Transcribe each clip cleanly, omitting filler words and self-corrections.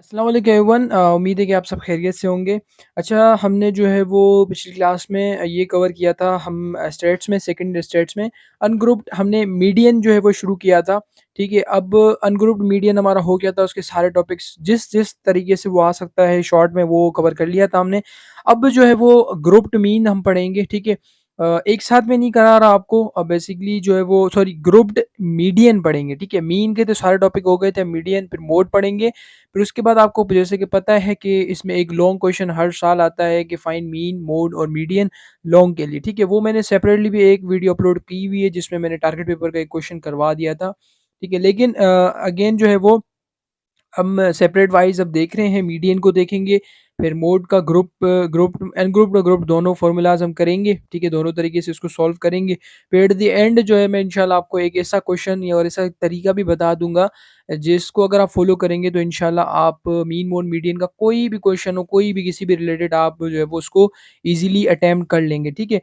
अस्सलाम वालेकुम एवरीवन। उम्मीद है कि आप सब खैरियत से होंगे। अच्छा, हमने जो है वो पिछली क्लास में ये कवर किया था। हम स्टेट्स में सेकंड स्टेट्स में अनग्रुप्ड हमने मीडियन जो है वो शुरू किया था। ठीक है, अब अनग्रुप्ड मीडियन हमारा हो गया था। उसके सारे टॉपिक्स जिस जिस तरीके से वो आ सकता है शॉर्ट में वो कवर कर लिया था हमने। अब जो है वो ग्रुप्ड मीन हम पढ़ेंगे। ठीक है, एक साथ में नहीं करा रहा आपको। अब बेसिकली जो है वो सॉरी ग्रुप्ड मीडियन पढ़ेंगे। ठीक है, मीन के तो सारे टॉपिक हो गए थे, मीडियन फिर मोड पढ़ेंगे। फिर उसके बाद आपको जैसे कि पता है कि इसमें एक लॉन्ग क्वेश्चन हर साल आता है कि फाइंड मीन मोड और मीडियन लॉन्ग के लिए। ठीक है, वो मैंने सेपरेटली भी एक वीडियो अपलोड की हुई है जिसमें मैंने टारगेट पेपर का एक क्वेश्चन करवा दिया था। ठीक है, लेकिन अगेन जो है वो हम सेपरेट वाइज अब देख रहे हैं। मीडियन को देखेंगे, फिर मोड का ग्रुप ग्रुप अनग्रुप्ड और ग्रुप दोनों फार्मूलाज हम करेंगे। ठीक है, दोनों तरीके से इसको सॉल्व करेंगे। फिर एट द एंड जो है मैं इंशाल्लाह आपको एक ऐसा क्वेश्चन या और ऐसा तरीका भी बता दूंगा जिसको अगर आप फॉलो करेंगे तो इंशाल्लाह आप मीन मोड मीडियन का कोई भी क्वेश्चन हो, कोई भी किसी भी रिलेटेड, आप जो है वो उसको इजीली अटेम्प्ट कर लेंगे। ठीक है।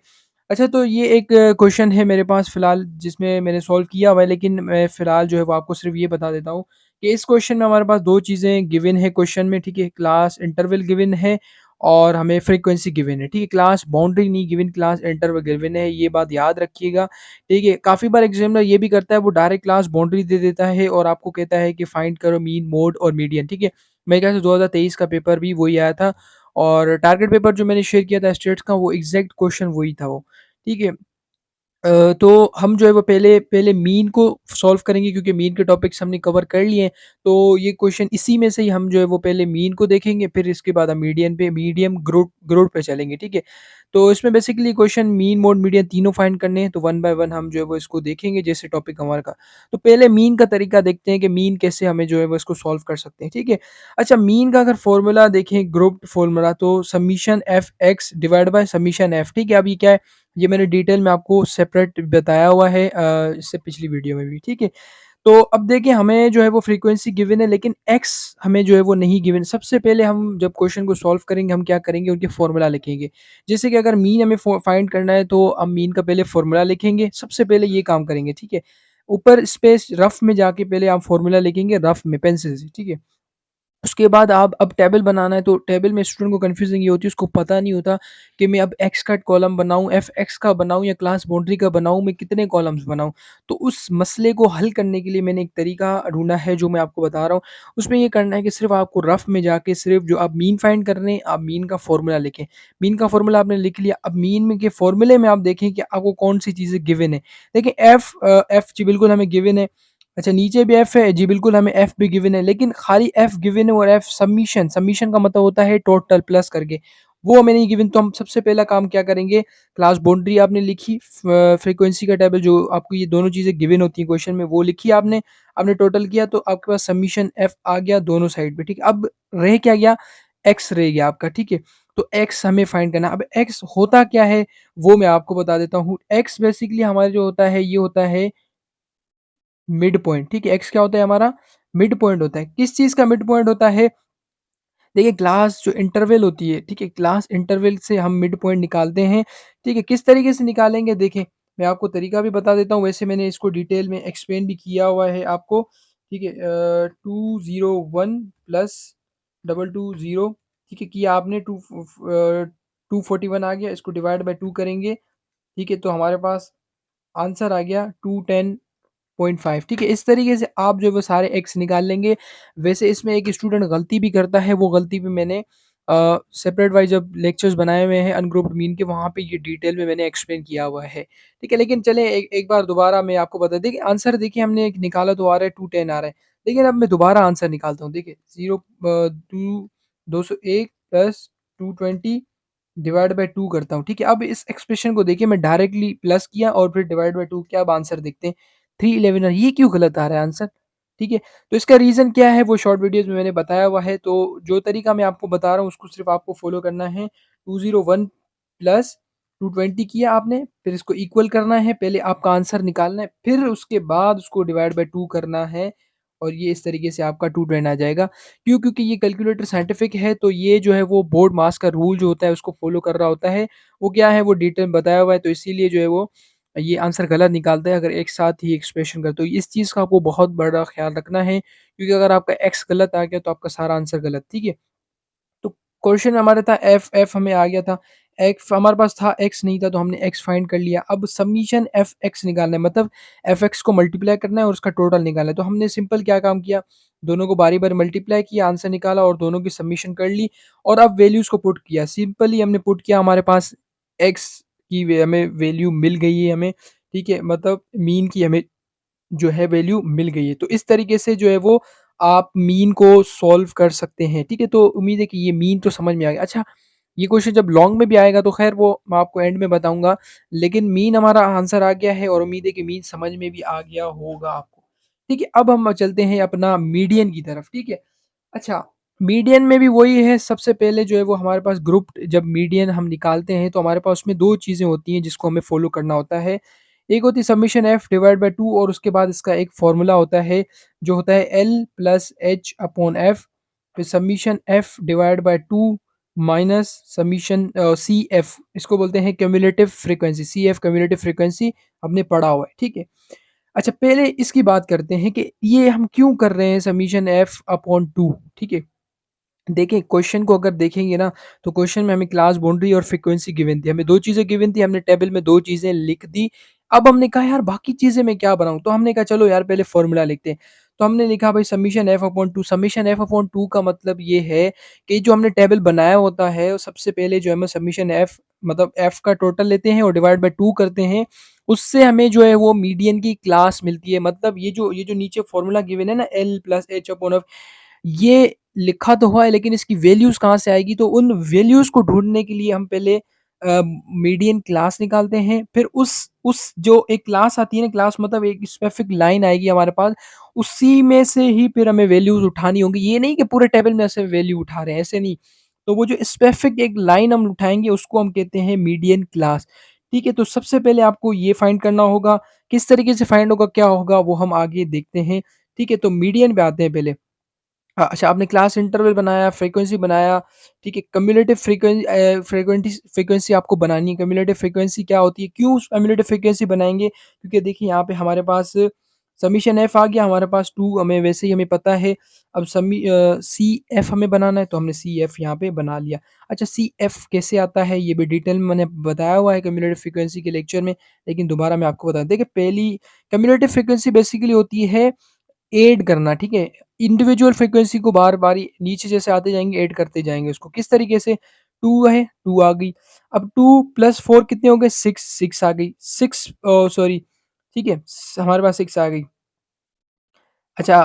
अच्छा, तो ये एक क्वेश्चन है मेरे पास फ़िलहाल जिसमें मैंने सॉल्व किया हुआ है, लेकिन मैं फ़िलहाल जो है वो आपको सिर्फ ये बता देता हूँ कि इस क्वेश्चन में हमारे पास 2 चीज़ें गिवन है क्वेश्चन में। ठीक है, क्लास इंटरवल गिवन है और हमें फ्रीक्वेंसी गिवन है। ठीक है, क्लास बाउंड्री नहीं गिवन, क्लास इंटरवल गिवन है, ये बात याद रखिएगा। ठीक है, काफ़ी बार एग्जामिनर ये भी करता है, वो डायरेक्ट क्लास बाउंड्री दे देता है और आपको कहता है कि फाइंड करो मीन मोड और मीडियन। ठीक है, मेरे ख्याल से 2023 का पेपर भी वही आया था और टारगेट पेपर जो मैंने शेयर किया था स्टेट्स का, वो एग्जैक्ट क्वेश्चन वही था वो। ठीक है। तो हम जो है वो पहले पहले मीन को सॉल्व करेंगे क्योंकि मीन के टॉपिक्स हमने कवर कर लिए हैं। तो ये क्वेश्चन इसी में से ही हम जो है वो पहले मीन को देखेंगे, फिर इसके बाद हम मीडियन पे मीडियम ग्रुप ग्रुप पे चलेंगे। ठीक है, तो इसमें basically question mean mode median तीनों फाइंड करने हैं, तो वन बाय वन हम जो है वो इसको देखेंगे जैसे टॉपिक हमारा का। तो पहले मीन का तरीका देखते हैं कि मीन कैसे हमें जो है वो इसको सॉल्व कर सकते हैं। ठीक है। अच्छा, मीन का अगर फॉर्मूला देखें, ग्रुप फॉर्मूला, तो summation F x divide by summation F. ठीक है, अब ये क्या है, ये मैंने डिटेल में आपको सेपरेट बताया हुआ है इससे पिछली वीडियो में भी। ठीक है, तो अब देखिए हमें जो है वो फ्रीक्वेंसी गिवन है लेकिन एक्स हमें जो है वो नहीं गिवन। सबसे पहले हम जब क्वेश्चन को सॉल्व करेंगे हम क्या करेंगे, उनके फॉर्मूला लिखेंगे। जैसे कि अगर मीन हमें फाइंड करना है तो हम मीन का पहले फॉर्मूला लिखेंगे, सबसे पहले ये काम करेंगे। ठीक है, ऊपर स्पेस रफ में जाके पहले आप फॉर्मूला लिखेंगे रफ में पेंसिल से। ठीक है, उसके बाद आप अब टेबल बनाना है तो टेबल में स्टूडेंट को कन्फ्यूजिंग ये होती है, उसको पता नहीं होता कि मैं अब एक्स का कॉलम बनाऊं, एफ एक्स का बनाऊं या क्लास बाउंड्री का बनाऊं, मैं कितने कॉलम्स बनाऊं। तो उस मसले को हल करने के लिए मैंने एक तरीका ढूंढा है जो मैं आपको बता रहा हूँ। उसमें ये करना है कि सिर्फ आपको रफ में जाके सिर्फ जो आप मीन फाइंड कर रहे हैं आप मीन का फॉर्मूला लिखें। मीन का फॉर्मूला आपने लिख लिया, अब मीन में के फॉर्मूले में आप देखें कि आपको कौन सी चीज़ें गिवन है। देखिए एफ एफ जी बिल्कुल हमें गिवन है। अच्छा, नीचे भी एफ है जी, बिल्कुल हमें एफ भी गिवन है, लेकिन खाली एफ गिवन है और एफ सबमिशन, सबमिशन का मतलब होता है टोटल प्लस करके, वो हमें नहीं गिवन। तो हम सबसे पहला काम क्या करेंगे, क्लास बाउंड्री आपने लिखी, फ्रीक्वेंसी का टेबल जो आपको ये दोनों चीज़ें गिवन होती हैं क्वेश्चन में वो लिखी आपने, आपने टोटल किया तो आपके पास सबमिशन एफ आ गया दोनों साइड पे। ठीक है, अब रह क्या गया, एक्स रह गया आपका। ठीक है, तो एक्स हमें फाइंड करना। अब एक्स होता क्या है वो मैं आपको बता देता हूँ। एक्स बेसिकली हमारा जो होता है ये होता है मिड पॉइंट। ठीक है, एक्स क्या होता है हमारा, मिड पॉइंट होता है। किस चीज़ का मिड पॉइंट होता है, देखिए क्लास जो इंटरवल होती है, ठीक है, क्लास इंटरवल से हम मिड पॉइंट निकालते हैं। ठीक है, किस तरीके से निकालेंगे देखें, मैं आपको तरीका भी बता देता हूँ, वैसे मैंने इसको डिटेल में एक्सप्लेन भी किया हुआ है आपको। ठीक है, 201 प्लस 220, ठीक है, किया आपने 241 आ गया, इसको डिवाइड बाई 2 करेंगे। ठीक है, तो हमारे पास आंसर आ गया 210.5। ठीक है, इस तरीके से आप जो है वो सारे एक्स निकाल लेंगे। वैसे इसमें एक स्टूडेंट गलती भी करता है, वो गलती भी मैंने सेपरेट वाइज जब लेक्चर्स बनाए हुए हैं अनग्रुप्ड मीन के, वहाँ पे ये डिटेल में मैंने एक्सप्लेन किया हुआ है। ठीक है, लेकिन चलें एक बार दोबारा मैं आपको बता दें कि आंसर देखिए हमने एक निकाला तो आ रहा है 210 आ रहा है, लेकिन अब मैं दोबारा आंसर निकालता हूँ। देखिए 201 प्लस 220 डिवाइड बाय 2 करता हूँ। ठीक है, अब इस एक्सप्रेशन को देखिए मैं डायरेक्टली प्लस किया और फिर डिवाइड बाय 2 किया, अब आंसर देखते हैं 311। और ये क्यों गलत आ रहा है आंसर। ठीक है, तो इसका रीज़न क्या है वो शॉर्ट वीडियोस में मैंने बताया हुआ है। तो जो तरीका मैं आपको बता रहा हूँ उसको सिर्फ आपको फॉलो करना है। 201 प्लस 220 किया आपने, फिर इसको इक्वल करना है, पहले आपका आंसर निकालना है, फिर उसके बाद उसको डिवाइड बाय 2 करना है और ये इस तरीके से आपका 210 आ जाएगा। क्यों, क्योंकि ये कैलकुलेटर साइंटिफिक है, तो ये जो है वो बोर्ड मास का रूल जो होता है उसको फॉलो कर रहा होता है। वो क्या है वो डिटेल में बताया हुआ है, तो इसीलिए जो है वो ये आंसर गलत निकालता है अगर एक साथ ही एक्सप्रेशन कर, तो इस चीज़ का आपको बहुत बड़ा ख़्याल रखना है, क्योंकि अगर आपका एक्स गलत आ गया तो आपका सारा आंसर गलत, ठीक है? तो क्वेश्चन हमारा था एफ, एफ हमें आ गया था, एक्स हमारे पास था, एक्स नहीं था तो हमने एक्स फाइंड कर लिया। अब समीशन एफ एक्स निकालना है, मतलब एफ एक्स को मल्टीप्लाई करना है और उसका टोटल निकालना है। तो हमने सिंपल क्या काम किया, दोनों को बारी बारी मल्टीप्लाई किया, आंसर निकाला और दोनों की सबमिशन कर ली और अब वैल्यूज़ को पुट किया। सिंपली हमने पुट किया, हमारे पास एक्स की हमें वैल्यू मिल गई है हमें, ठीक है, मतलब मीन की हमें जो है वैल्यू मिल गई है। तो इस तरीके से जो है वो आप मीन को सॉल्व कर सकते हैं, ठीक है? तो उम्मीद है कि ये मीन तो समझ में आ गया। अच्छा, ये क्वेश्चन जब लॉन्ग में भी आएगा तो ख़ैर वो मैं आपको एंड में बताऊँगा, लेकिन मीन हमारा आंसर आ गया है और उम्मीद है कि मीन समझ में भी आ गया होगा आपको। ठीक है, अब हम चलते हैं अपना मीडियन की तरफ, ठीक है? अच्छा, मीडियन में भी वही है, सबसे पहले जो है वो हमारे पास ग्रुप, जब मीडियन हम निकालते हैं तो हमारे पास उसमें 2 चीज़ें होती हैं जिसको हमें फ़ॉलो करना होता है। एक होती है समेशन एफ डिवाइड बाय 2 और उसके बाद इसका एक फ़ॉर्मूला होता है जो होता है L plus H upon F, फिर summation F divide by 2 minus summation C F, इसको बोलते हैं cumulative frequency, C F cumulative frequency हमने पढ़ा हुआ है, ठीक है? अच्छा, पहले इसकी बात करते हैं कि ये हम क्यों कर रहे हैं समेशन एफ अपॉन 2, ठीक है? देखिए, क्वेश्चन को अगर देखेंगे ना, तो क्वेश्चन में हमें क्लास बाउंड्री और फ्रीक्वेंसी गिवन थी। हमें 2 चीज़ें गिवन थी, हमने टेबल में 2 चीज़ें लिख दी। अब हमने कहा यार बाकी चीज़ें मैं क्या बनाऊँ? तो हमने कहा चलो यार पहले फ़ॉर्मूला लिखते हैं। तो हमने लिखा भाई summation F upon 2, summation F upon 2 का मतलब ये है कि जो हमने टेबल बनाया होता है, वो सबसे पहले जो है हम समेशन एफ, मतलब एफ का टोटल लेते हैं और डिवाइड बाय 2 करते हैं। उससे हमें जो है वो मीडियन की क्लास मिलती है। मतलब ये जो नीचे फ़ॉर्मूला गिवन है ना, L plus H upon F, ये लिखा तो हुआ है लेकिन इसकी वैल्यूज़ कहाँ से आएगी? तो उन वैल्यूज़ को ढूँढने के लिए हम पहले मीडियन क्लास निकालते हैं, फिर उस जो एक क्लास आती है ना, क्लास मतलब एक स्पेसिफिक लाइन आएगी हमारे पास, उसी में से ही फिर हमें वैल्यूज़ उठानी होंगी। ये नहीं कि पूरे टेबल में से वैल्यू उठा रहे हैं, ऐसे नहीं। तो वो जो स्पेसिफिक एक लाइन हम उठाएँगे उसको हम कहते हैं मीडियन क्लास, ठीक है? तो सबसे पहले आपको ये फाइंड करना होगा, किस तरीके से फाइंड होगा, क्या होगा, वो हम आगे देखते हैं, ठीक है? तो मीडियन पे आते हैं पहले। हाँ, अच्छा, आपने क्लास इंटरवल बनाया, फ्रीक्वेंसी बनाया, ठीक है। क्युमुलेटिव फ्रीक्वेंसी आपको बनानी है। क्युमुलेटिव फ्रीक्वेंसी क्या होती है? क्यों क्युमुलेटिव फ्रीक्वेंसी बनाएँगे? क्योंकि देखिए यहाँ पे हमारे पास समेशन एफ आ गया, हमारे पास 2 हमें वैसे ही हमें पता है। अब सीएफ हमें बनाना है तो हमने सीएफ यहाँ पे बना लिया। अच्छा, सीएफ कैसे आता है ये भी डिटेल में मैंने बताया हुआ है क्युमुलेटिव फ्रीक्वेंसी के लेक्चर में, लेकिन दोबारा मैं आपको बता दूँ। देखिए, पहली क्युमुलेटिव फ्रीक्वेंसी बेसिकली होती है ऐड करना, ठीक है? इंडिविजुअल फ्रीक्वेंसी को बार-बार नीचे जैसे आते जाएँगे ऐड करते जाएँगे उसको। किस तरीके से? 2 है, 2 आ गई। अब 2 प्लस 4 कितने हो गए? 6, 6 आ गई। 6 सॉरी, ठीक है? हमारे पास 6 आ गई। अच्छा,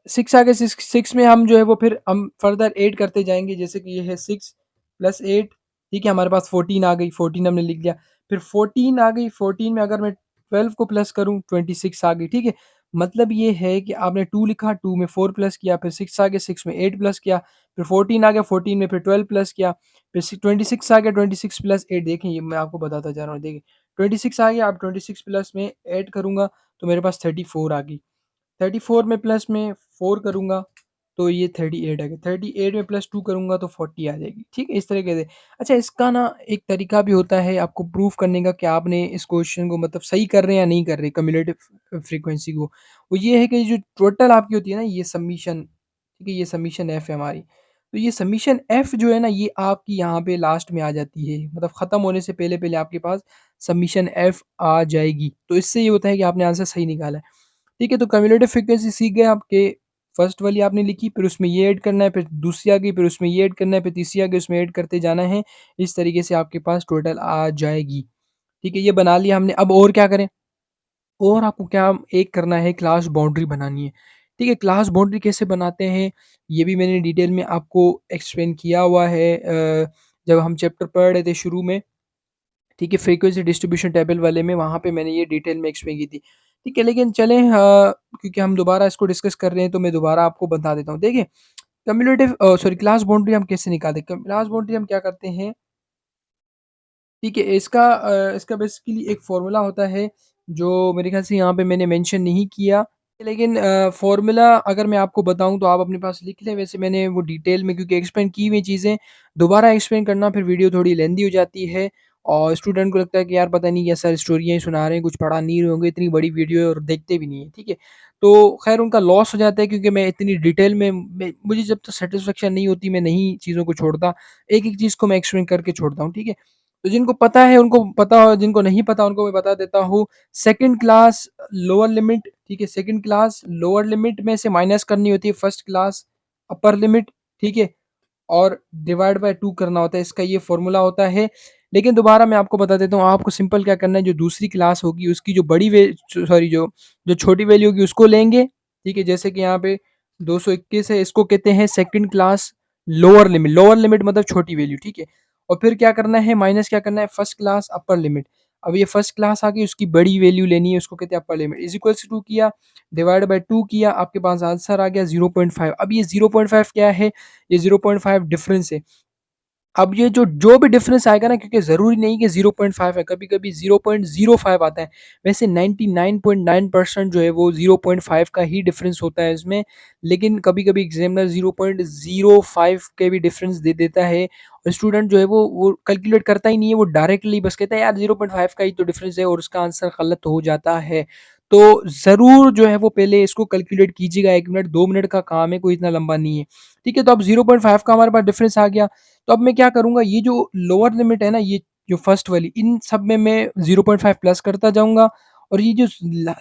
6 आ गए, 6 6 में हम जो है वो फिर हम फर्दर ऐड करते जाएँगे, जैसे कि ये है 6 प्लस 8, ठीक है? हमारे पास 14 आ गई, 14 हमने लिख लिया। फिर 14 आ गई, 14 में अगर मैं 12 को प्लस करूँ 26 आ गई, ठीक है? मतलब ये है कि आपने 2 लिखा, 2 में 4 प्लस किया, फिर 6 आ गया, 6 में 8 प्लस किया, फिर 14 आ गया, 14 में फिर 12 प्लस किया, फिर 26 आ गया, 26 प्लस 8, देखें ये मैं आपको बताता जा रहा हूँ, देखिए 26 आ गया, अब 26 प्लस में 8 करूँगा तो मेरे पास 34 आ गई। 34 में प्लस में 4 करूँगा तो ये 38 आ गया। 38 में प्लस 2 करूँगा तो 40 आ जाएगी। ठीक है? इस तरीके से। अच्छा, इसका ना एक तरीका भी होता है आपको प्रूव करने का कि आपने इस क्वेश्चन को मतलब सही कर रहे हैं या नहीं कर रहे क्युमुलेटिव फ्रीक्वेंसी को। वो ये है कि जो टोटल आपकी होती है ना, ये समेशन, ठीक है? ये समेशन एफ है हमारी। तो ये समेशन एफ जो है ना, ये आपकी यहाँ पे लास्ट में आ जाती है। मतलब ख़त्म होने से पहले-पहले आपके पास समेशन एफ आ जाएगी। तो इससे ये होता है कि आपने आंसर सही निकाला है। ठीक है, तो क्युमुलेटिव फ्रीक्वेंसी सीख गए आपके, फर्स्ट वाली आपने लिखी, फिर उसमें ये ऐड करना है, फिर दूसरी आ गई, फिर उसमें ये ऐड करना है, फिर तीसरी आ गई, उसमें ऐड करते जाना है। इस तरीके से आपके पास टोटल आ जाएगी। ठीक है, ये बना लिया हमने। अब और क्या करें? और आपको क्या एक करना है, क्लास बाउंड्री बनानी है। ठीक है, क्लास बाउंड्री कैसे बनाते हैं, ये भी मैंने डिटेल में आपको एक्सप्लेन किया हुआ है जब हम चैप्टर पढ़ रहे थे शुरू में। ठीक है, फ्रीक्वेंसी डिस्ट्रीब्यूशन टेबल वाले में, वहाँ पे मैंने ये डिटेल में एक्सप्लेन की थी। ठीक है, लेकिन चलें, क्योंकि हम दोबारा इसको डिस्कस कर रहे हैं तो मैं दोबारा आपको बता देता हूँ। देखिए, क्लास बाउंड्री हम कैसे निकालते हैं? क्लास बाउंड्री हम क्या करते हैं, ठीक है, इसका बेसिकली एक फ़ॉर्मूला होता है, जो मेरे ख़्याल से यहाँ पे मैंने मेंशन नहीं किया। लेकिन फ़ॉर्मूला अगर मैं आपको बताऊँ तो आप अपने पास लिख लें, वैसे मैंने वो डिटेल में क्योंकि एक्सप्लेन की हुई चीज़ें दोबारा एक्सप्लेन करना फिर वीडियो थोड़ी लेंदी हो जाती है और स्टूडेंट को लगता है कि यार पता नहीं क्या सर स्टोरियाँ ही सुना रहे हैं, कुछ पढ़ा नहीं रहे होंगे, इतनी बड़ी वीडियो है और देखते भी नहीं है, ठीक है। तो खैर उनका लॉस हो जाता है क्योंकि मैं इतनी डिटेल में मुझे जब तक सैटिस्फैक्शन नहीं होती मैं नहीं चीज़ों को छोड़ता, एक-एक चीज़ को मैं एक्सप्लेन करके छोड़ता हूँ, ठीक है। तो जिनको पता है उनको पता, जिनको नहीं पता उनको मैं बता देता हूँ। सेकंड क्लास लोअर लिमिट, ठीक है, सेकंड क्लास लोअर लिमिट में से माइनस करनी होती है फर्स्ट क्लास अपर लिमिट, ठीक है, और डिवाइड बाय 2 करना होता है, इसका ये फ़ॉर्मूला होता है। लेकिन दोबारा मैं आपको बता देता हूँ, आपको सिंपल क्या करना है, जो दूसरी क्लास होगी उसकी जो बड़ी वे सॉरी जो जो छोटी वैल्यू होगी उसको लेंगे, ठीक है? जैसे कि यहाँ पे 221 है, इसको कहते हैं सेकंड क्लास लोअर लिमिट मतलब छोटी वैल्यू, ठीक है? और फिर क्या करना है, माइनस क्या करना है फर्स्ट क्लास अपर लिमिट। अब ये फर्स्ट क्लास आ गई, उसकी बड़ी वैल्यू लेनी है, उसको कहते हैं upper limit, is equals to 2 किया, डिवाइड बाय 2 किया, आपके पास आंसर आ गया 0.5। अब ये 0.5 क्या है? ये 0.5 डिफरेंस है। अब ये जो भी डिफरेंस आएगा ना, क्योंकि ज़रूरी नहीं कि 0.5 है, कभी-कभी 0.05 आता है। वैसे 99.9% जो है वो 0.5 का ही डिफरेंस होता है इसमें, लेकिन कभी-कभी एग्ज़ामिनर 0.05 के भी डिफरेंस दे देता है और स्टूडेंट जो है वो कैलकुलेट करता ही नहीं है, वो डायरेक्टली बस कहता है यार 0.5 का ही तो डिफरेंस है और उसका आंसर गलत हो जाता है। तो ज़रूर जो है वो पहले इसको कैलकुलेट कीजिएगा, 1 मिनट 2 मिनट का काम है, कोई इतना लंबा नहीं है। ठीक है, तो अब 0.5 का हमारे पास डिफरेंस आ गया। तो अब मैं क्या करूँगा, ये जो लोअर लिमिट है ना, ये जो फर्स्ट वाली, इन सब में मैं 0.5 प्लस करता जाऊँगा और ये जो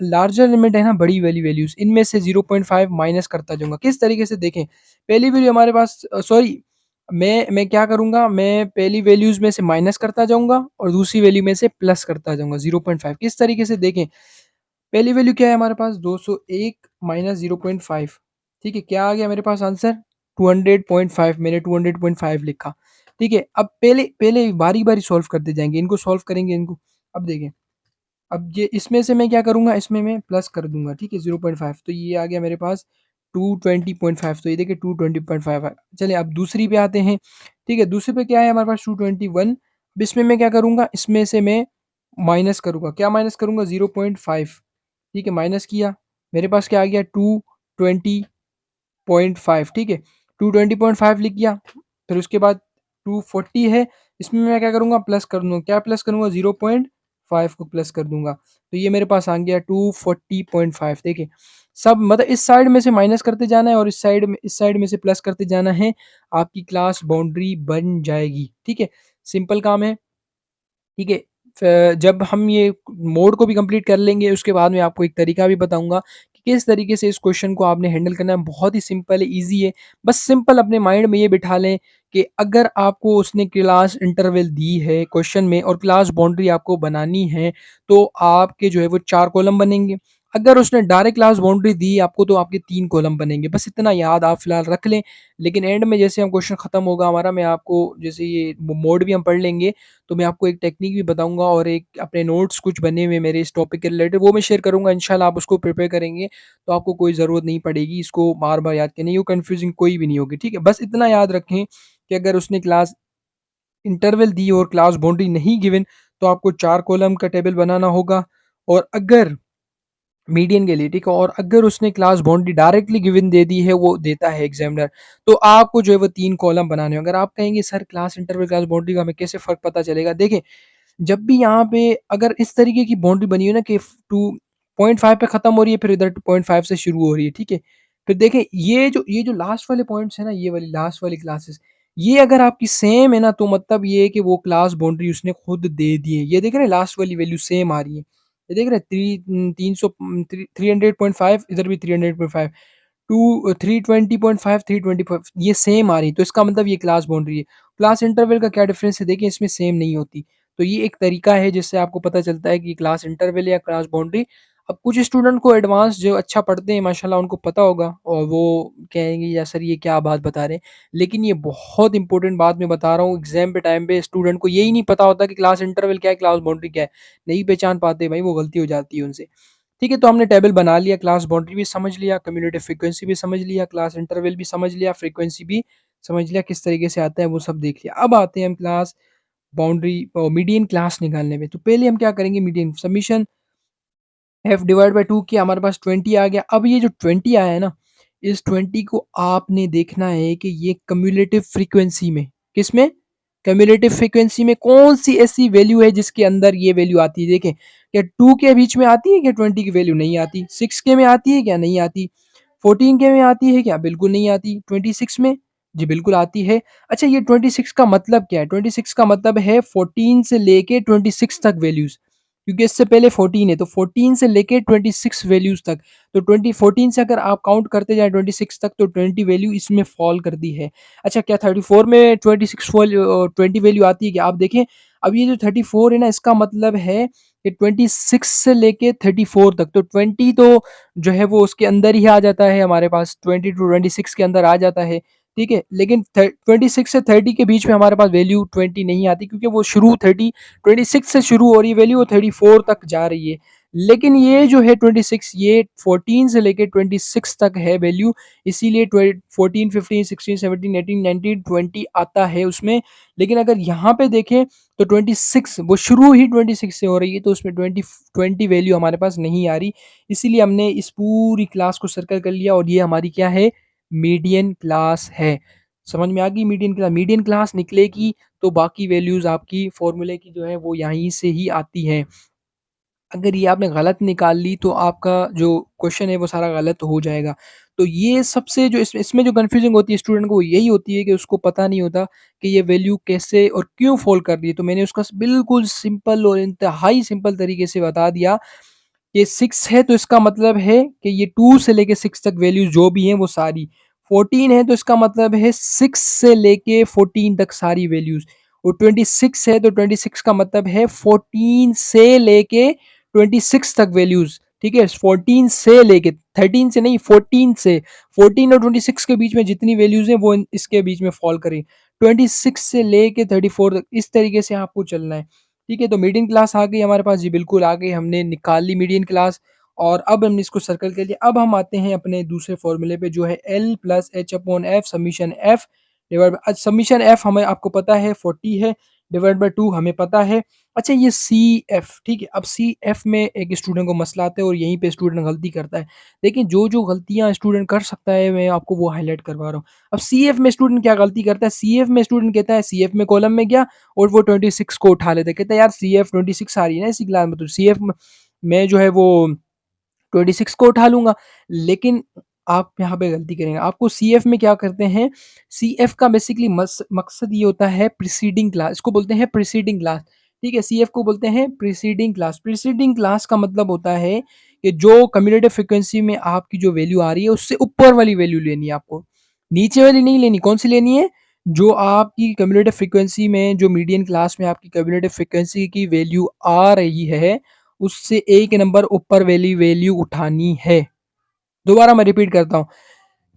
लार्जर लिमिट है ना, बड़ी वाली वैल्यूज़, इनमें से 0.5 माइनस करता जाऊँगा। किस तरीके से देखें, पहली वैल्यू हमारे पास सॉरी मैं क्या करूँगा, मैं पहली वैल्यूज़ में से माइनस करता जाऊँगा और दूसरी वैल्यू में से प्लस करता जाऊँगा 0.5। किस तरीके से देखें, पहली वैल्यू क्या है हमारे पास 201 माइनस 0.5, ठीक है, क्या आ गया मेरे पास आंसर 200.5, मैंने 200.5 लिखा। ठीक है, अब पहले पहले बारी बारी सॉल्व करते जाएंगे, इनको सॉल्व करेंगे इनको। अब देखें, अब ये इसमें से मैं क्या करूँगा, इसमें मैं प्लस कर दूंगा, ठीक है, 0.5, तो ये आ गया मेरे पास 220.5, तो ये देखिए 220.5 चलिए अब दूसरी पे आते हैं। ठीक है, दूसरी पे क्या है हमारे पास 221। अब इसमें मैं क्या करूँगा, इसमें से मैं माइनस करूँगा, क्या माइनस करूँगा 0.5, ठीक है, माइनस किया, मेरे पास क्या आ गया 220.5, ठीक है, 220.5 लिख दिया। फिर उसके बाद 240 है, इसमें मैं क्या करूँगा, प्लस कर दूँगा, क्या प्लस करूँगा 0.5 को प्लस कर दूँगा, तो ये मेरे पास आ गया 240.5। देखिए, सब मतलब इस साइड में से माइनस करते जाना है और इस साइड में से प्लस करते जाना है, आपकी क्लास बाउंड्री बन जाएगी, ठीक है, सिंपल काम है। ठीक है, जब हम ये मोड को भी कंप्लीट कर लेंगे, उसके बाद मैं आपको एक तरीका भी बताऊँगा कि किस तरीके से इस क्वेश्चन को आपने हैंडल करना है। बहुत ही सिंपल है, ईज़ी है। बस सिंपल अपने माइंड में ये बिठा लें कि अगर आपको उसने क्लास इंटरवल दी है क्वेश्चन में और क्लास बाउंड्री आपको बनानी है, तो आपके जो है वो 4 कॉलम बनेंगे। अगर उसने डायरेक्ट क्लास बाउंड्री दी आपको, तो आपके 3 कॉलम बनेंगे। बस इतना याद आप फिलहाल रख लें। लेकिन एंड में जैसे हम क्वेश्चन खत्म होगा हमारा, मैं आपको जैसे ये मोड भी हम पढ़ लेंगे, तो मैं आपको एक टेक्निक भी बताऊँगा और एक अपने नोट्स कुछ बने हुए मेरे इस टॉपिक के रिलेटेड, वो मैं शेयर करूँगा इंशाल्लाह। आप उसको प्रिपेयर करेंगे तो आपको कोई ज़रूरत नहीं पड़ेगी इसको बार-बार याद करने की, वो कन्फ्यूजिंग कोई भी नहीं होगी, ठीक है? बस इतना याद रखें कि अगर उसने क्लास इंटरवल दी और क्लास बाउंड्री नहीं गिवन, तो आपको 4 कॉलम का टेबल बनाना होगा। और अगर मीडियन के लिए, ठीक है, और अगर उसने क्लास बाउंड्री डायरेक्टली गिवन दे दी है, वो देता है एग्जामिनर, तो आपको जो है वो 3 कॉलम बनाने होंगे। अगर आप कहेंगे sir class interval class boundary का हमें कैसे फ़र्क पता चलेगा? देखिए, जब भी यहाँ पे अगर इस तरीके की बाउंड्री बनी हो ना कि 2.5 पे खत्म हो रही है, फिर इधर 2.5 से शुरू हो रही है, ठीक है? फिर देखें, ये जो लास्ट वाले पॉइंट्स हैं ना, ये वाली लास्ट वाली क्लासेस, ये अगर आपकी सेम है ना, तो मतलब ये है कि वो क्लास बाउंड्री उसने खुद दे दी है। ये देख रहे हैं लास्ट वाली वैल्यू सेम आ रही है। ये देख रहे हैं 300 इधर भी 300.5, 320.5 325 ये सेम आ रही है, तो इसका मतलब ये क्लास बाउंड्री है। क्लास इंटरवल का क्या डिफरेंस है, देखिए इसमें सेम नहीं होती। तो ये एक तरीका है जिससे आपको पता चलता है कि क्लास इंटरवल या क्लास बाउंड्री। अब कुछ स्टूडेंट को एडवांस जो अच्छा पढ़ते हैं माशाल्लाह उनको पता होगा और वो कहेंगे या सर ये क्या बात बता रहे हैं। लेकिन ये बहुत इंपॉर्टेंट बात मैं बता रहा हूँ, एग्जाम पे टाइम पे स्टूडेंट को यही नहीं पता होता कि क्लास इंटरवल क्या है, क्लास बाउंड्री क्या है, नहीं पहचान पाते भाई, वो गलती हो जाती है उनसे। ठीक है, तो हमने टेबल बना लिया, क्लास बाउंड्री भी समझ लिया, कम्युलेटिव फ्रीक्वेंसी भी समझ लिया, क्लास इंटरवल भी समझ लिया, फ्रीक्वेंसी भी समझ लिया, किस तरीके से आता है वो सब देख लिया। अब आते हैं हम क्लास बाउंड्री और मीडियन क्लास निकालने में। तो पहले हम क्या करेंगे, median summation F divide by 2 किया, हमारे पास 20 आ गया। अब ये जो 20 आया है ना, इस 20 को आपने देखना है कि ये कम्युलेटिव फ्रीक्वेंसी में, किस में? क्यूमुलेटिव फ्रीक्वेंसी में कौन सी ऐसी वैल्यू है जिसके अंदर ये वैल्यू आती है? देखें, क्या 2 के बीच में आती है क्या 20 की वैल्यू? नहीं आती। 6 के में आती है क्या? नहीं आती। 14 के में आती है क्या? बिल्कुल नहीं आती। 26 में? जी बिल्कुल आती है। अच्छा, ये 26 का मतलब क्या है? 26 का मतलब है 14 से लेके 26 तक वैल्यूज़, क्योंकि इससे पहले 14 है, तो 14 से लेके 26 वैल्यूज़ तक। तो 14 से अगर आप काउंट करते जाएँ 26 तक, तो 20 वैल्यू इसमें फ़ॉल करती है। अच्छा, क्या 34 में 20 वैल्यू आती है क्या? आप देखें, अब ये जो 34 है ना, इसका मतलब है कि 26 से लेके 34 तक, तो 20 तो जो है वो उसके अंदर ही आ जाता है, हमारे पास 20 टू 26 के अंदर आ जाता है, ठीक है? लेकिन 26 से 30 के बीच में हमारे पास वैल्यू 20 नहीं आती, क्योंकि वो शुरू 26 से शुरू हो रही है वैल्यू, वो 34 तक जा रही है। लेकिन ये जो है 26, ये 14 से लेके 26 तक है वैल्यू, इसीलिए 14, 15, 16, 17, 18, 19, 20 आता है उसमें। लेकिन अगर यहाँ पे देखें तो 26 वो शुरू ही 26 से हो रही है, तो उसमें 20 वैल्यू हमारे पास नहीं आ रही। इसीलिए हमने इस पूरी क्लास को सर्कल कर लिया, और ये हमारी क्या है? मीडियन क्लास है। समझ में आ गई? मीडियन क्लास निकलेगी तो बाकी वैल्यूज़ आपकी फ़ॉर्मूले की जो है वो यहीं से ही आती हैं। अगर ये आपने गलत निकाल ली तो आपका जो क्वेश्चन है वो सारा गलत हो जाएगा। तो ये सबसे जो इसमें जो कन्फ्यूज़िंग होती है स्टूडेंट को, वो यही होती है कि उसको पता नहीं होता कि ये वैल्यू कैसे और क्यों फ़ॉल कर रही है। तो मैंने उसका बिल्कुल सिंपल और इंतहाई सिंपल तरीके से बता दिया। ये 6 है तो इसका मतलब है कि ये 2 से लेके 6 तक वैल्यूज़ जो भी हैं वो सारी। 14 है तो इसका मतलब है 6 से लेके 14 तक सारी वैल्यूज़। और 26 है तो 26 का मतलब है 14 से लेके 26 तक वैल्यूज़, ठीक है? 14 से लेके, 13 से नहीं, 14 से। 14 और 26 के बीच में जितनी वैल्यूज़ हैं वो इसके बीच में फ़ॉल करें। 26 से लेके 34 तक, इस तरीके से आपको चलना है। ठीक है, तो मीडियन क्लास आ गई हमारे पास, जी बिल्कुल आ गई, हमने निकाल ली मीडियन क्लास, और अब हमने इसको सर्कल कर लिया। अब हम आते हैं अपने दूसरे फॉर्मूले पे, जो है L plus H upon F summation F divide bye, summation F हमें आपको पता है 40 है, डिवाइड बाय 2 हमें पता है। अच्छा, ये सी एफ, ठीक है, अब सी एफ में एक स्टूडेंट को मसला आता है और यहीं पे स्टूडेंट गलती करता है। लेकिन जो जो गलतियां स्टूडेंट कर सकता है मैं आपको वो हाईलाइट करवा रहा हूँ। अब सी एफ में स्टूडेंट क्या गलती करता है? सी एफ में स्टूडेंट कहता है, सी एफ में कॉलम में गया और वो 26 को उठा लेते, कहते हैं यार सी एफ 26 आ रही है ना इसी क्लास में, तो सी एफ में जो है वो 26 को उठा लूँगा। लेकिन आप यहाँ पे गलती करेंगे। आपको सीएफ में क्या करते हैं, सीएफ का बेसिकली मकसद ये होता है प्रीसीडिंग क्लास, इसको बोलते हैं प्रीसीडिंग क्लास, ठीक है? सीएफ को बोलते हैं प्रीसीडिंग क्लास। प्रीसीडिंग क्लास का मतलब होता है कि जो कम्युटेटिव फ्रीक्वेंसी में आपकी जो वैल्यू आ रही है उससे ऊपर वाली वैल्यू लेनी है आपको। नीचे वाली नहीं लेनी, कौन-सी लेनी है? जो आपकी कम्युटेटिव फ्रीक्वेंसी में, जो मीडियन क्लास में आपकी कम्युटेटिव फ्रीक्वेंसी की वैल्यू आ रही है, उससे एक नंबर ऊपर वाली वैल्यू उठानी है। दोबारा मैं रिपीट करता हूँ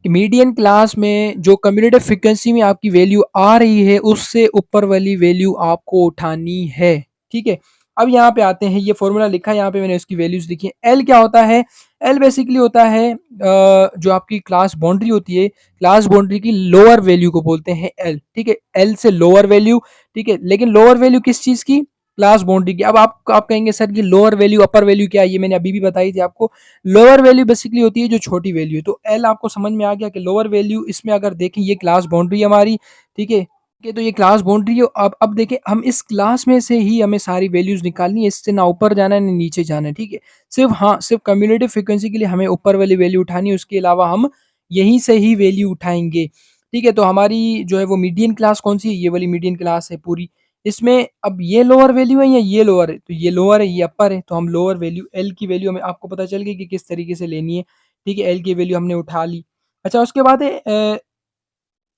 कि मीडियन क्लास में जो कम्युटेटिव फ्रीक्वेंसी में आपकी वैल्यू आ रही है उससे ऊपर वाली वैल्यू आपको उठानी है, ठीक है? अब यहाँ पे आते हैं, ये फॉर्मूला लिखा है यहाँ पे मैंने, उसकी वैल्यूज लिखी है। एल क्या होता है? एल बेसिकली होता है जो आपकी क्लास बाउंड्री होती है, क्लास बाउंड्री की लोअर वैल्यू को बोलते हैं एल, ठीक है? एल से लोअर वैल्यू, ठीक है? लेकिन लोअर वैल्यू किस चीज की? क्लास बाउंड्री की। अब आप कहेंगे सर कि लोअर वैल्यू अपर वैल्यू क्या है? ये मैंने अभी भी बताई थी आपको। लोअर वैल्यू बेसिकली होती है जो छोटी वैल्यू है। तो एल आपको समझ में आ गया कि लोअर वैल्यू, इसमें अगर देखें ये क्लास बाउंड्री हमारी, ठीक है? कि तो ये क्लास बाउंड्री है। अब देखें, हम इस क्लास में से ही हमें सारी वैल्यूज निकालनी है, इससे ना ऊपर जाना है ना नीचे जाना है, ठीक है? सिर्फ, हाँ, सिर्फ कम्युलेटिव फ्रीक्वेंसी के लिए हमें ऊपर वाली वैल्यू उठानी है, उसके अलावा हम यहीं से ही वैल्यू उठाएंगे, ठीक है? तो हमारी जो है वो मीडियन क्लास कौन सी है? ये वाली मीडियन क्लास है पूरी। इसमें अब ये लोअर वैल्यू है या ये लोअर है? तो ये लोअर है, ये अपर है, तो हम लोअर वैल्यू एल की वैल्यू हमें, आपको पता चल गई कि किस तरीके से लेनी है, ठीक है? एल की वैल्यू हमने उठा ली। अच्छा, उसके बाद है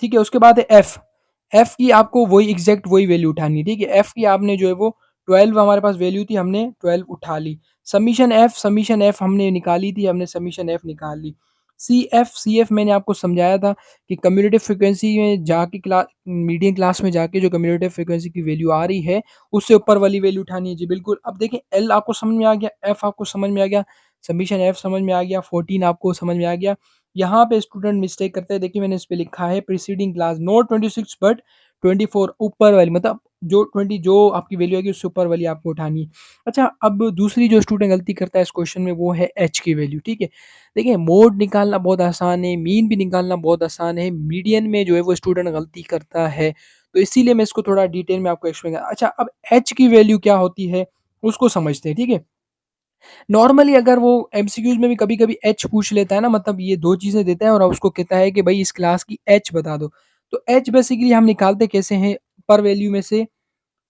ठीक है, उसके बाद है एफ। एफ की आपको वही एग्जैक्ट वही वैल्यू उठानी है, ठीक है? एफ की आपने जो है वो 12 हमारे पास वैल्यू थी, हमने 12 उठा ली। समीशन एफ हमने निकाली थी, हमने समीशन एफ निकाल ली। सी एफ मैंने आपको समझाया था कि कम्युलेटिव फ्रीक्वेंसी में जाके, क्लास मीडियन क्लास में जाके जो कम्युलेटिव फ्रीक्वेंसी की वैल्यू आ रही है उससे ऊपर वाली वैल्यू उठानी है, जी बिल्कुल। अब देखें, एल आपको समझ में आ गया, एफ आपको समझ में आ गया, समीशन एफ समझ में आ गया, 14 आपको समझ में आ गया। यहाँ पे स्टूडेंट मिस्टेक करते हैं, देखिए मैंने इस पे लिखा है प्रीसीडिंग क्लास, नॉट 26 बट 24, ऊपर वाली, मतलब जो 20 जो आपकी वैल्यू आएगी उससे ऊपर वाली आपको उठानी है। अच्छा, अब दूसरी जो स्टूडेंट गलती करता है इस क्वेश्चन में वो है एच की वैल्यू, ठीक है? देखिए, मोड निकालना बहुत आसान है, मीन भी निकालना बहुत आसान है, मीडियन में जो है वो स्टूडेंट गलती करता है। तो इसीलिए मैं इसको थोड़ा डिटेल में आपको एक्सप्लेन करा। अच्छा, अब एच की वैल्यू क्या होती है, उसको समझते हैं, ठीक है? नॉर्मली अगर वो एमसीक्यूज़ में भी कभी-कभी एच पूछ लेता है ना, मतलब ये 2 चीज़ें देता है और उसको कहता है कि भई इस क्लास की एच बता दो। तो एच बेसिकली हम निकालते कैसे हैं, पर वैल्यू में से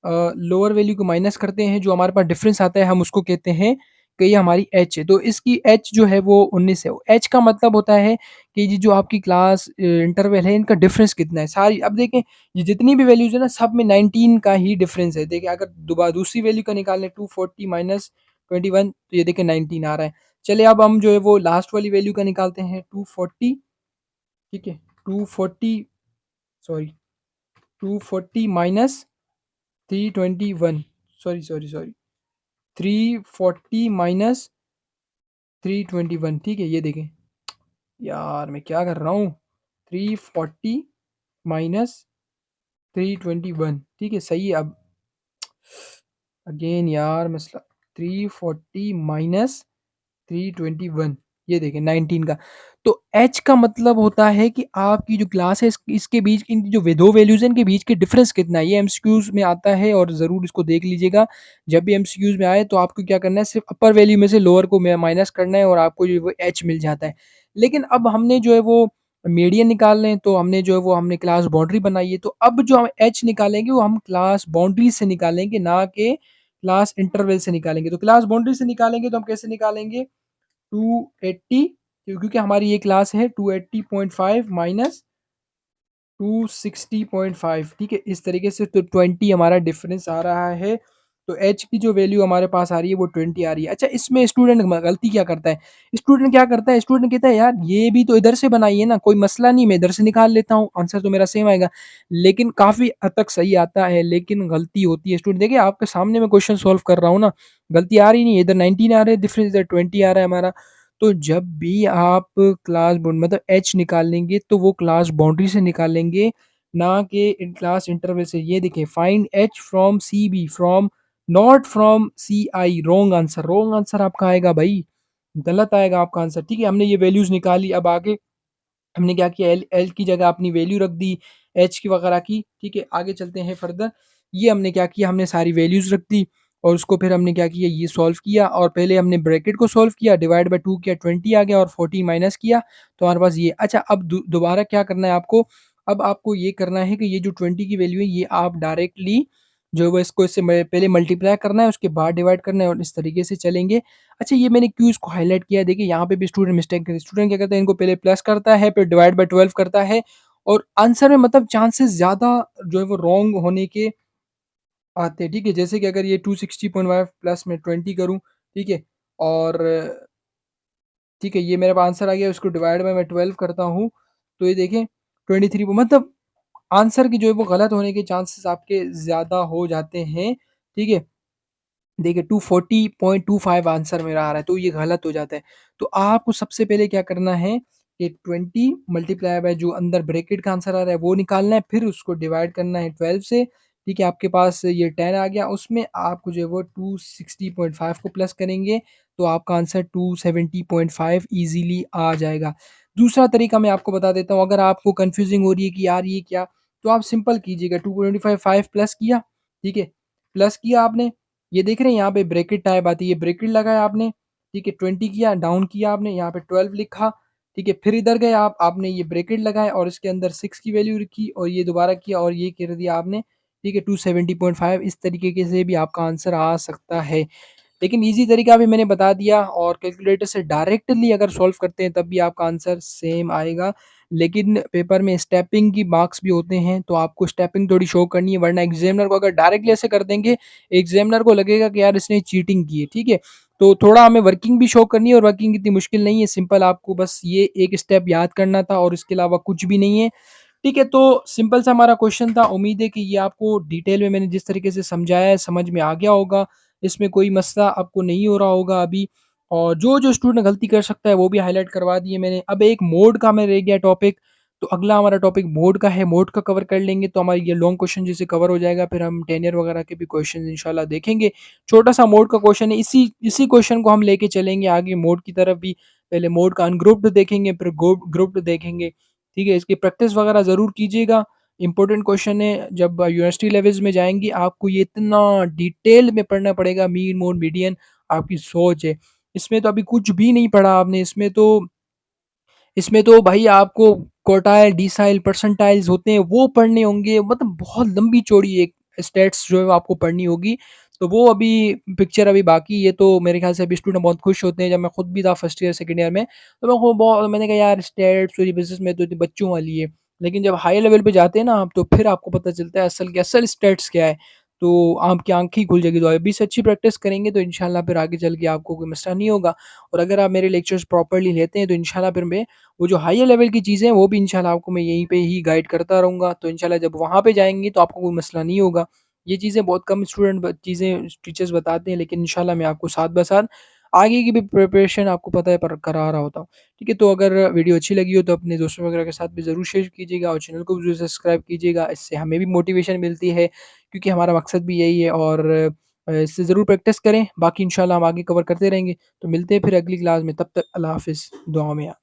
लोअर वैल्यू को माइनस करते हैं, जो हमारे पास डिफरेंस आता है हम उसको कहते हैं कि ये हमारी एच है। तो इसकी एच जो है वो 19 है। एच का मतलब होता है कि ये जो आपकी क्लास इंटरवल है, इनका डिफरेंस कितना है। सारी अब देखें, ये जितनी भी वैल्यूज़ है ना, सब में 19 का ही डिफरेंस है। देखिए, अगर दूसरी वैल्यू का निकालें 240 माइनस 21, तो ये देखिए 19 आ रहा है। चलिए अब हम जो है वो लास्ट वाली वैल्यू का निकालते हैं 240, ठीक है? 240, सॉरी, 240 माइनस 321, सॉरी 340 माइनस 321, ठीक है? ये देखें, यार मैं क्या कर रहा हूँ, 340 माइनस 321, ठीक है? सही है। अब अगेन यार मसला, 340 माइनस 321, ये देखें 19 का। तो एच का मतलब होता है कि आपकी जो क्लास है इसके बीच इन जो 2 वैल्यूज़ हैं, इनके बीच के डिफरेंस कितना है। ये एमसीक्यूज़ में आता है और ज़रूर इसको देख लीजिएगा। जब भी एमसीक्यूज़ में आए तो आपको क्या करना है, सिर्फ़ अपर वैल्यू में से लोअर को माइनस करना है और आपको जो है वो एच मिल जाता है। लेकिन अब हमने जो है वो मीडियन निकालना है, तो हमने जो है वो हमने क्लास बाउंड्री बनाई है। तो अब जो हम एच निकालेंगे वो हम क्लास बाउंड्री से निकालेंगे, ना कि क्लास इंटरवल से निकालेंगे। तो क्लास बाउंड्री से निकालेंगे तो हम कैसे निकालेंगे, 280, क्योंकि हमारी ये क्लास है 280.5 माइनस 260.5, ठीक है? इस तरीके से तो 20 हमारा डिफरेंस आ रहा है। तो एच की जो वैल्यू हमारे पास आ रही है वो 20 आ रही है। अच्छा, इसमें स्टूडेंट गलती क्या करता है, स्टूडेंट क्या करता है, स्टूडेंट कहता है यार ये भी तो इधर से बनाई है ना, कोई मसला नहीं, मैं इधर से निकाल लेता हूँ, आंसर तो मेरा सेम आएगा। लेकिन काफ़ी हद तक सही आता है, लेकिन गलती होती है। स्टूडेंट देखिए, आपके सामने मैं क्वेश्चन सॉल्व कर रहा हूँ ना, गलती आ रही नहीं है, इधर 19 आ रहा है डिफरेंस, इधर 20 आ रहा है हमारा। तो जब भी आप क्लास बाउंड मतलब एच निकालेंगे तो वो क्लास बाउंड्री से निकालेंगे, ना कि इन क्लास इंटरवल से। ये देखिए, find H from C B from, not from C I. Wrong answer, wrong answer आपका आएगा भाई, गलत आएगा आपका आंसर, ठीक है? हमने ये वैल्यूज़ निकाली, अब आगे हमने क्या किया, एल एल की जगह अपनी वैल्यू रख दी, एच की वगैरह की, ठीक है? आगे चलते हैं फर्दर। ये हमने क्या किया, हमने सारी वैल्यूज़ रख दी और उसको फिर हमने क्या किया, ये सॉल्व किया और पहले हमने ब्रैकेट को सॉल्व किया, डिवाइड बाय 2 किया, 20 आ गया और 40 माइनस किया, तो हमारे पास ये। अच्छा, अब दोबारा क्या करना है आपको, अब आपको ये करना है कि ये जो 20 की वैल्यू है, ये आप डायरेक्टली जो है वो इसको इससे पहले मल्टीप्लाई करना है, उसके बाद डिवाइड करना है और इस तरीके से चलेंगे। अच्छा, ये मैंने क्यों इसको हाइलाइट किया है, देखिए यहाँ पे भी स्टूडेंट मिस्टेक करे। स्टूडेंट क्या करता है, इनको पहले प्लस करता है, फिर डिवाइड बाय 12 करता है और आंसर में मतलब चांसेस ज़्यादा जो है वो रॉन्ग होने के आते हैं, ठीक है? जैसे कि अगर ये 260.5 प्लस मैं 20 करूँ, ठीक है? और ठीक है, ये मेरा पास आंसर आ गया, उसको डिवाइड बाय मैं 12 करता हूँ, तो ये देखें 23, मतलब आंसर की जो है वो गलत होने के चांसेस आपके ज़्यादा हो जाते हैं, ठीक है? देखिए 240.25 आंसर मेरा आ रहा है, तो ये गलत हो जाता है। तो आपको सबसे पहले क्या करना है कि 20 मल्टीप्लाई बाय जो अंदर ब्रैकेट का आंसर आ रहा है वो निकालना है, फिर उसको डिवाइड करना है 12 से, ठीक है? आपके पास ये 10 आ गया, उसमें आपको जो है वो 260.5 को प्लस करेंगे, तो आपका आंसर 270.5 ईज़िली आ जाएगा। दूसरा तरीका मैं आपको बता देता हूँ, अगर आपको कन्फ्यूज़िंग हो रही है कि यार ये क्या? तो आप सिंपल कीजिएगा, 225 5 प्लस किया, ठीक है? प्लस किया आपने, ये देख रहे हैं यहाँ पे ब्रैकेट टाइप आती है, ब्रैकेट लगाया आपने, ठीक है? 20 किया, डाउन किया आपने, यहाँ पे 12 लिखा, ठीक है? फिर इधर गए आप, आपने ये ब्रैकेट लगाया और इसके अंदर 6 की वैल्यू रखी और ये दोबारा किया और ये कर दिया आपने, ठीक है? 270.5, इस तरीके के से भी आपका आंसर आ सकता है। लेकिन ईज़ी तरीका भी मैंने बता दिया और कैलकुलेटर से डायरेक्टली अगर सॉल्व करते हैं तब भी आपका आंसर सेम आएगा। लेकिन पेपर में स्टेपिंग की मार्क्स भी होते हैं, तो आपको स्टेपिंग थोड़ी शो करनी है, वरना एग्ज़ामिनर को अगर डायरेक्टली ऐसे कर देंगे, एग्ज़ामिनर को लगेगा कि यार इसने चीटिंग की है, ठीक है? तो थोड़ा हमें वर्किंग भी शो करनी है और वर्किंग इतनी मुश्किल नहीं है, सिंपल आपको बस ये एक स्टेप याद करना था और इसके अलावा कुछ भी नहीं है। ठीक है, तो सिंपल सा हमारा क्वेश्चन था। उम्मीद है कि ये आपको डिटेल में मैंने जिस तरीके से समझाया है, समझ में आ गया होगा। इसमें कोई मसला आपको नहीं हो रहा होगा अभी, और जो-जो स्टूडेंट गलती कर सकता है, वो भी हाइलाइट करवा दिए मैंने। अब एक मोड का में रह गया टॉपिक, तो अगला हमारा टॉपिक मोड का है। मोड का कवर कर लेंगे, तो हमारी ये लॉन्ग क्वेश्चन जैसे कवर हो जाएगा। फिर हम टेन्योर वगैरह के भी क्वेश्चन इंशाल्लाह देखेंगे। छोटा-सा मोड का क्वेश्चन है, इसी इसी क्वेश्चन को हम लेके चलेंगे आगे मोड की तरफ भी। पहले मोड का अनग्रुप्ड देखेंगे, फिर ग्रुप्ड देखेंगे। ठीक है, इसकी प्रैक्टिस वगैरह ज़रूर कीजिएगा। इम्पोर्टेंट क्वेश्चन है, जब यूनिवर्सिटी लेवल्स में जाएँगी आपको ये इतना डिटेल में पढ़ना पड़ेगा, मीन, मोड, मीडियन आपकी सोच है। इसमें तो अभी कुछ भी नहीं पढ़ा आपने, इसमें तो भाई आपको क्वार्टाइल, डिसाइल, परसेंटाइल्स होते हैं वो पढ़ने होंगे, मतलब बहुत लंबी-चौड़ी एक स्टैट्स जो है वो आपको पढ़नी होगी। तो वो अभी पिक्चर अभी बाकी है, तो मेरे ख़्याल से अभी स्टूडेंट बहुत खुश होते हैं। जब मैं खुद भी था फर्स्ट ईयर, सेकंड ईयर में, तो मैंने कहा यार स्टैट्स और ये बिज़नेस में तो ये बच्चों वाली है। लेकिन जब हाई लेवल पे जाते हैं ना आप, तो फिर आपको पता चलता है असल स्टैट्स क्या है। तो आपकी आँखें ही खुल जाएगी। तो अभी से अच्छी प्रैक्टिस करेंगे तो इंशाल्लाह फिर आगे चल के आपको कोई मसला नहीं होगा। और अगर आप मेरे लेक्चर्स प्रॉपर्ली लेते हैं तो इंशाल्लाह फिर मैं वो जो हायर लेवल की चीज़ें हैं, वो भी इंशाल्लाह आपको मैं यहीं पे ही गाइड करता रहूँगा। तो इंशाल्लाह जब वहाँ पे जाएँगे तो आपको कोई मसला नहीं होगा। ये चीज़ें बहुत कम स्टूडेंट ब चीज़ें टीचर्स बताते हैं, लेकिन इंशाल्लाह मैं आपको साथ-ब-साथ आगे की भी प्रिपरेशन आपको पता है पर करा रहा होता हूँ। ठीक है, तो अगर वीडियो अच्छी लगी हो तो अपने दोस्तों वगैरह के साथ भी ज़रूर शेयर कीजिएगा और चैनल को भी ज़रूर सब्सक्राइब कीजिएगा। इससे हमें भी मोटिवेशन मिलती है, क्योंकि हमारा मकसद भी यही है। और इससे ज़रूर प्रैक्टिस करें। बाकी इंशाल्लाह हम आगे कवर करते रहेंगे। तो मिलते हैं फिर अगली क्लास में, तब तक अल्लाह हाफ़िज़, दुआ में याद